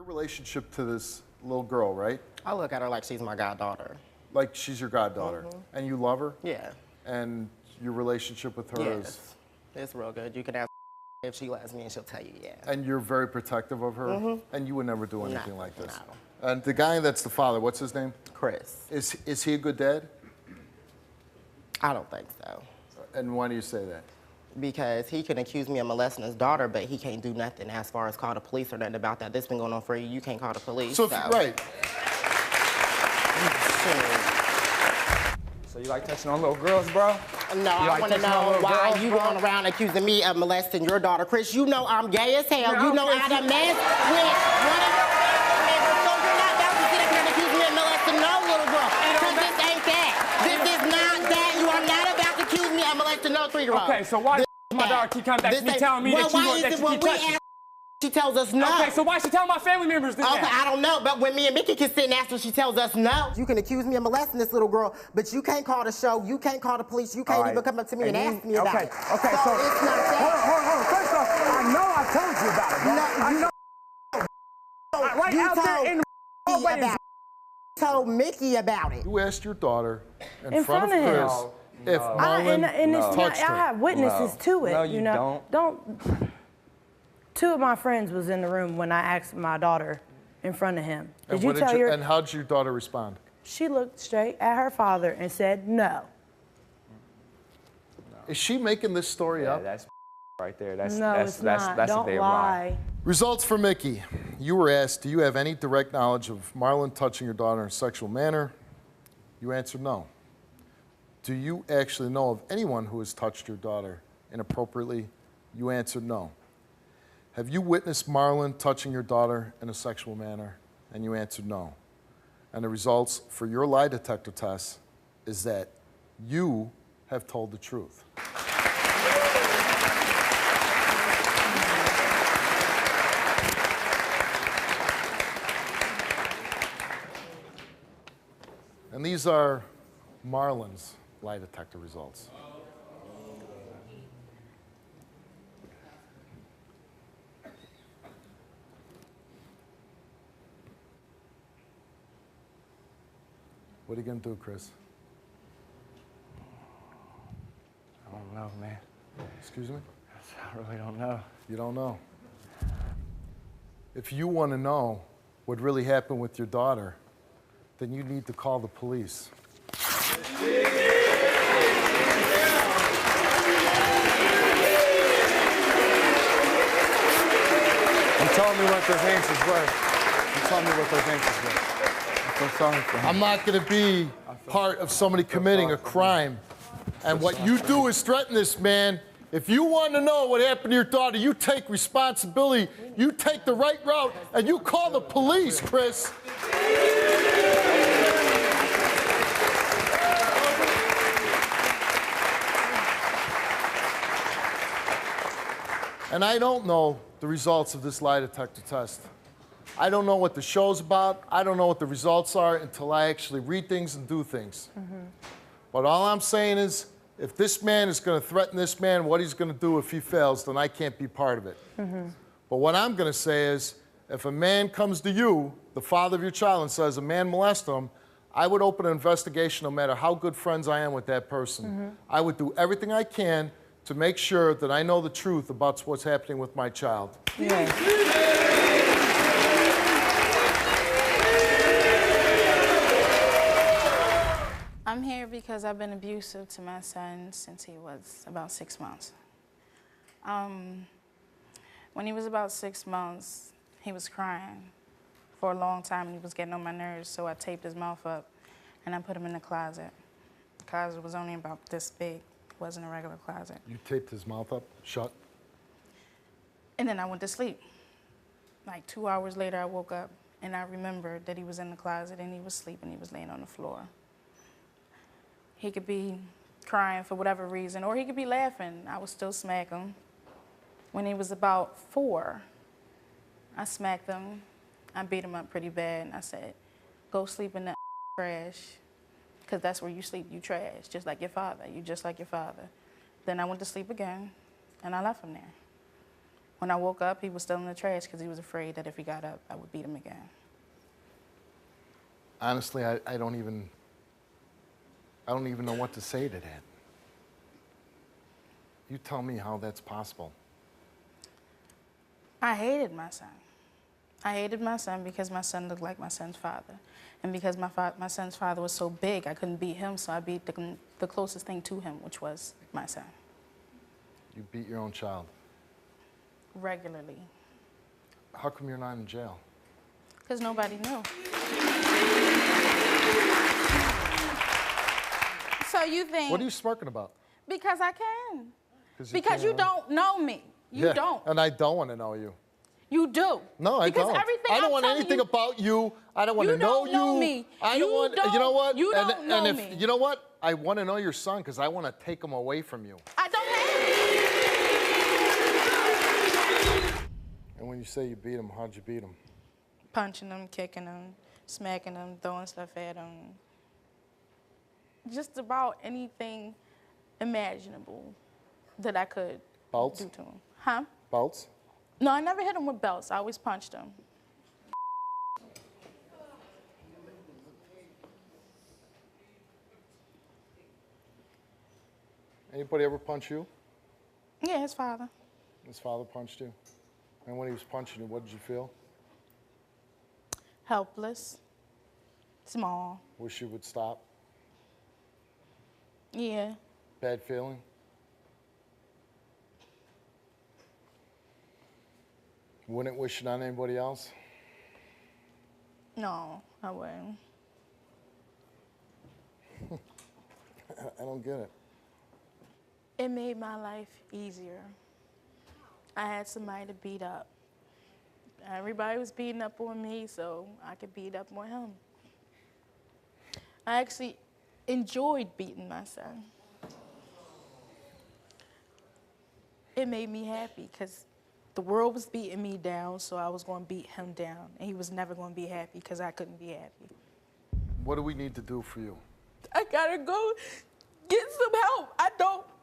Relationship to this little girl, right? I look at her like she's my goddaughter. Like she's your goddaughter. And you love her? Yeah. And your relationship with her is? It's real good. You can ask if she loves me and she'll tell you, yeah. And you're very protective of her? And you would never do anything like this? No. And the guy that's the father, what's his name? Chris. Is he a good dad? I don't think so. And why do you say that? Because he can accuse me of molesting his daughter, but he can't do nothing as far as call the police or nothing about that. This been going on for a year. You can't call the police. So, right. So you like touching on little girls, bro? No, I want to know why you going around accusing me of molesting your daughter. Chris, you know I'm gay as hell. You know I done messed with one of your family members, so you're not about to sit up here and accuse me of molesting no little girl. Because this ain't that. This is not that. You are not about to accuse me of molesting no 3-year-old. Okay, so why my daughter keep coming back to me telling me that you keep touching? She tells us no. Okay, so why she telling my family members this? Okay, I don't know, but when me and Mickey can sit and ask her, she tells us no. You can accuse me of molesting this little girl, but you can't call the show, you can't call the police, you can't even come up to me and ask me about it. Okay, so it's not that. Hold on. First off, I know I told you about it, bro. No, I know. Right out there in the hallway. You told Mickey about it. You asked your daughter in front of Chris if Marlon touched her. I have witnesses to it. No, you don't. Two of my friends was in the room when I asked my daughter in front of him. Did you tell her? And how did your daughter respond? She looked straight at her father and said no. Is she making this story up? That's right there. That's Don't lie. Results for Mickey. You were asked, do you have any direct knowledge of Marlon touching your daughter in a sexual manner? You answered no. Do you actually know of anyone who has touched your daughter inappropriately? You answered no. Have you witnessed Marlon touching your daughter in a sexual manner? And you answered no. And the results for your lie detector test is that you have told the truth. And these are Marlon's lie detector results. What are you going to do, Chris? I don't know, man. Excuse me? I really don't know. You don't know? If you want to know what really happened with your daughter, then you need to call the police. You told me what those answers were. You told me what those answers were. I'm not going to be part of somebody committing a crime. And what you do is threaten this man. If you want to know what happened to your daughter, you take responsibility, you take the right route, and you call the police, Chris. And I don't know the results of this lie detector test. I don't know what the show's about. I don't know what the results are until I actually read things and do things. But all I'm saying is, if this man is going to threaten this man, what he's going to do if he fails, then I can't be part of it. But what I'm going to say is, if a man comes to you, the father of your child, and says a man molested him, I would open an investigation no matter how good friends I am with that person. I would do everything I can to make sure that I know the truth about what's happening with my child. I'm here because I've been abusive to my son since he was about 6 months. When he was about 6 months, he was crying for a long time and he was getting on my nerves, so I taped his mouth up and I put him in the closet. The closet was only about this big. It wasn't a regular closet. You taped his mouth up, shut? And then I went to sleep. Like 2 hours later, I woke up and I remembered that he was in the closet and he was sleeping, he was laying on the floor. He could be crying for whatever reason, or he could be laughing. I would still smack him. When he was about 4, I smacked him. I beat him up pretty bad, and I said, go sleep in that trash, because that's where you sleep, you trash, just like your father. You just like your father. Then I went to sleep again, and I left him there. When I woke up, he was still in the trash because he was afraid that if he got up, I would beat him again. Honestly, I don't even know what to say to that. You tell me how that's possible. I hated my son. I hated my son because my son looked like my son's father. And because my son's father was so big, I couldn't beat him, so I beat the closest thing to him, which was my son. You beat your own child. Regularly. How come you're not in jail? Because nobody knew. So you think... What are you smirking about? Because I can. Because you don't know me. You don't. And I don't want to know you. You do. No, I don't. Everything I don't I'm want telling anything you, about you. I don't want to know you. You don't know me. I don't want. You know what? You don't know and if me. you know what, I want to know your son because I want to take him away from you. I don't have him. And when you say you beat him, how'd you beat him? Punching him, kicking him, smacking him, throwing stuff at him. Just about anything imaginable that I could Belts? do to him. Huh? Belts? No, I never hit him with belts. I always punched him. Anybody ever punch you? Yeah, his father. His father punched you? And when he was punching you, what did you feel? Helpless. Small. Wish you would stop? Yeah. Bad feeling? Wouldn't wish it on anybody else? No, I wouldn't. I don't get it. It made my life easier. I had somebody to beat up. Everybody was beating up on me, so I could beat up on him. I actually enjoyed beating my son. It made me happy because the world was beating me down, so I was going to beat him down. And he was never going to be happy because I couldn't be happy. What do we need to do for you? I gotta go get some help.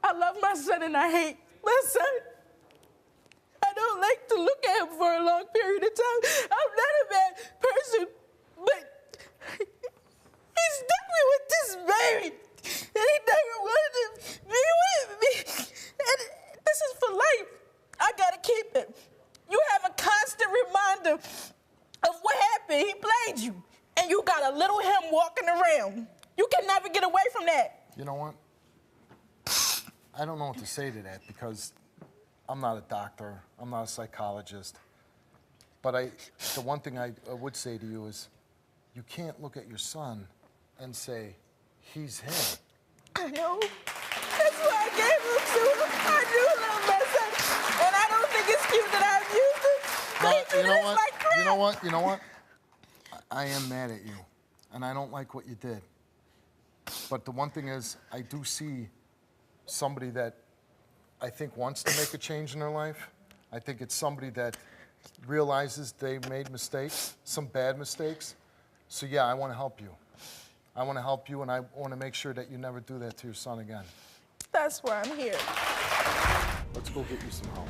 I love my son and I hate my son. I don't like to look at him for a long period of time. I'm not a bad person, but he stuck me with this baby. And he never wanted to be with me. And this is for life. I gotta keep it. You have a constant reminder of what happened. He played you. And you got a little him walking around. You can never get away from that. You know what? I don't know what to say to that because I'm not a doctor. I'm not a psychologist. But the one thing I would say to you is you can't look at your son and say, he's him. I know. That's why I gave him to him. I do love my son. And I don't think it's cute that I've used him. But you know what? Like crap. You know what? I am mad at you, and I don't like what you did. But the one thing is, I do see somebody that I think wants to make a change in their life. I think it's somebody that realizes they made mistakes, some bad mistakes. So yeah, I want to help you. I want to help you, and I want to make sure that you never do that to your son again. That's why I'm here. Let's go get you some help.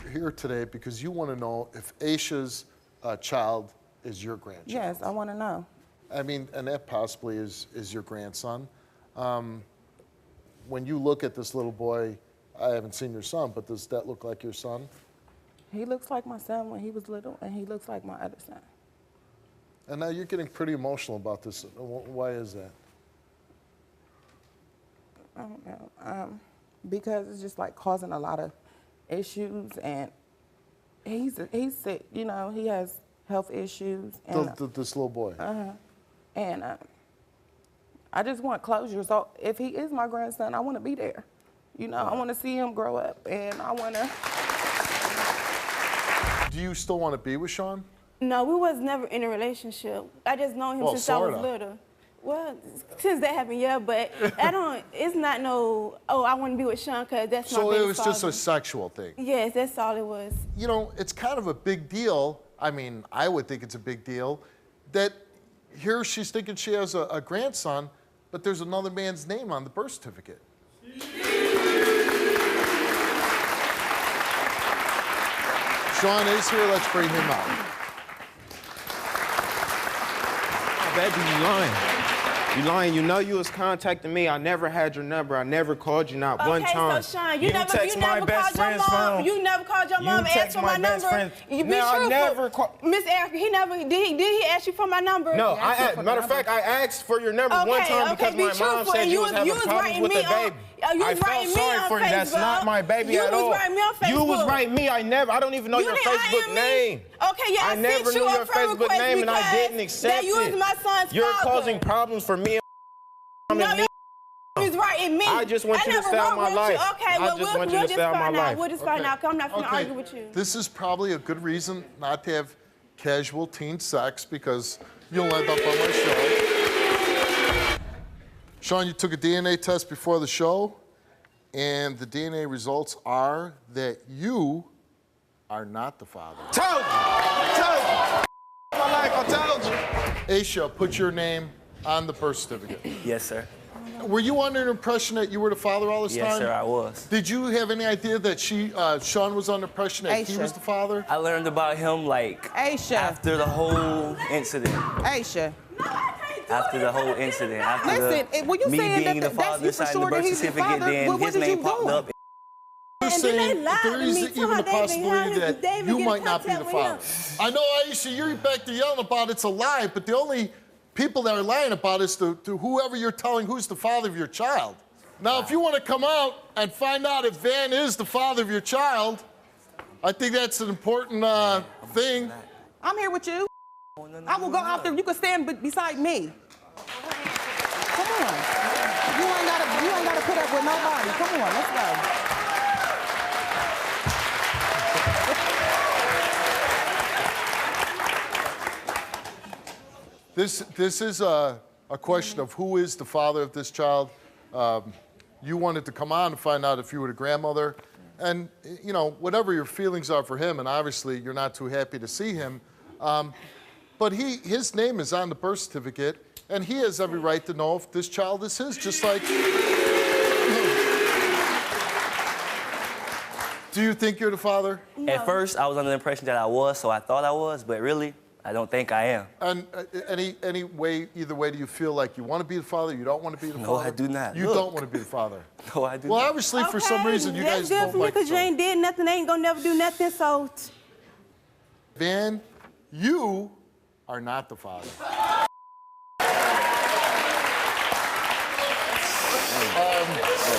You're here today because you want to know if Aisha's child is your grandchild. Yes, I want to know. I mean, and that possibly is your grandson. When you look at this little boy, I haven't seen your son, but does that look like your son? He looks like my son when he was little, and he looks like my other son. And now you're getting pretty emotional about this. Why is that? I don't know. Because it's just like causing a lot of issues, and he's sick. You know, he has health issues. And, This little boy. And I just want closure. So if he is my grandson, I want to be there. You know, I want to see him grow up, and I want to. Do you still want to be with Sean? No, we was never in a relationship. I just known him Well, since I was sorta. little. Well, since that happened, yeah, but it's not no, oh, I want to be with Sean because that's my So baby it was just father. a sexual thing. Yes, that's all it was. You know, it's kind of a big deal. I mean, I would think it's a big deal that here she's thinking she has a grandson, but there's another man's name on the birth certificate. Sean is here. Let's bring him out. Baby, you lying. You lying. You know you was contacting me. I never had your number. I never called you not one time. Okay, so Sean, you never text my best called your friend's mom. phone. You never called your mom and asked text for my my best number. friend. You be No, I truthful. never called. Miss Erica, he never did he ask you for my number? No, matter of fact, I asked for your number one time because my mom said you was having problems with the baby. I felt sorry for you. That's not my baby at all. You was writing me on Facebook. You was writing me. I don't even know your Facebook name. Okay, yeah, I never knew your Facebook name and I didn't accept it. You was my son's You're father. causing problems for me. No, he's writing me. I just want you to stay out of my life. Okay, well, we'll just find out. We'll just find out. 'Cause I'm not going to argue with you. This is probably a good reason not to have casual teen sex because you'll end up on my show. Sean, you took a DNA test before the show, and the DNA results are that you are not the father. Told you. My life, I told you. Aisha, put your name on the birth certificate. Yes, sir. Were you under the impression that you were the father all this time? Yes, sir, I was. Did you have any idea that Sean was under the impression that he was the father? I learned about him after the whole incident. Aisha. After the whole incident. After Listen, when you me saying being that the that's father, you for signing sure the that birth he's the certificate, father, then what his did you name popped do? up. You're And then they saying lied there to me, isn't even a told David possibility how that David you get might in not be the contact with father. I know, Aisha, you're back to yelling about it's a lie, but the only people that are lying about it is to whoever you're telling who's the father of your child. Now, if you want to come out and find out if Van is the father of your child, I think that's an important thing. I'm here with you. I will go out there. You can stand beside me. Come on. You ain't gotta put up with nobody. Come on, let's go. This is a question of who is the father of this child. You wanted to come on and find out if you were the grandmother. And, you know, whatever your feelings are for him, and obviously you're not too happy to see him, but his name is on the birth certificate, and he has every right to know if this child is his, just like... Do you think you're the father? No. At first, I was under the impression that I was, so I thought I was, but really, I don't think I am. And any way, either way, do you feel like you want to be the father, you don't want to be the father? No, I do not. You don't want to be the father? No, I do Well, not. obviously, for some reason, you guys that's good don't for me like because each you other. ain't did nothing. They ain't gonna never do nothing. So Van, you are not the father.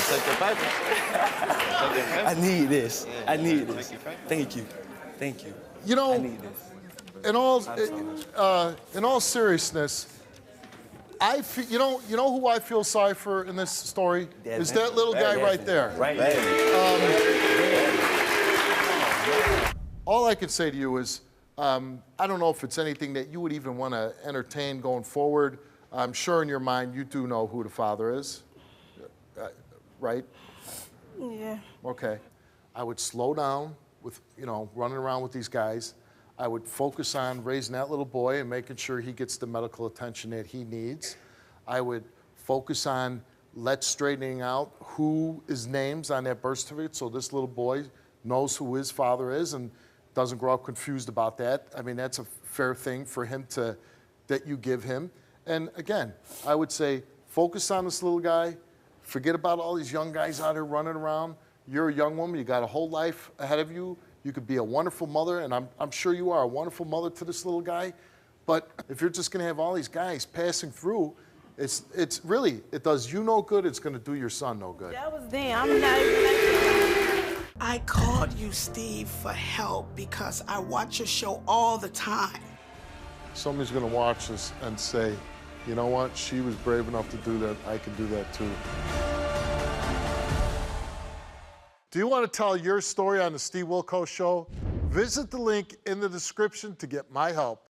Take your papers. I need this. I need this. Thank you. Thank you. You know, I need this. in all seriousness, I feel, you know who I feel sorry for in this story is that little guy right there. Right there. All I can say to you is, I don't know if it's anything that you would even want to entertain going forward. I'm sure in your mind you do know who the father is, right? yeah. Okay. I would slow down with, running around with these guys. I would focus on raising that little boy and making sure he gets the medical attention that he needs. I would focus on let's straightening out who is names on that birth certificate so this little boy knows who his father is and doesn't grow up confused about that. I mean, that's a fair thing for him that you give him. And again, I would say focus on this little guy. Forget about all these young guys out here running around. You're a young woman. You got a whole life ahead of you. You could be a wonderful mother, and I'm sure you are a wonderful mother to this little guy. But if you're just going to have all these guys passing through, it's really, it does you no good. It's going to do your son no good. That was them. I'm not even. I called you, Steve, for help because I watch your show all the time. Somebody's going to watch this and say, you know what? She was brave enough to do that. I can do that too. Do you want to tell your story on the Steve Wilkos Show? Visit the link in the description to get my help.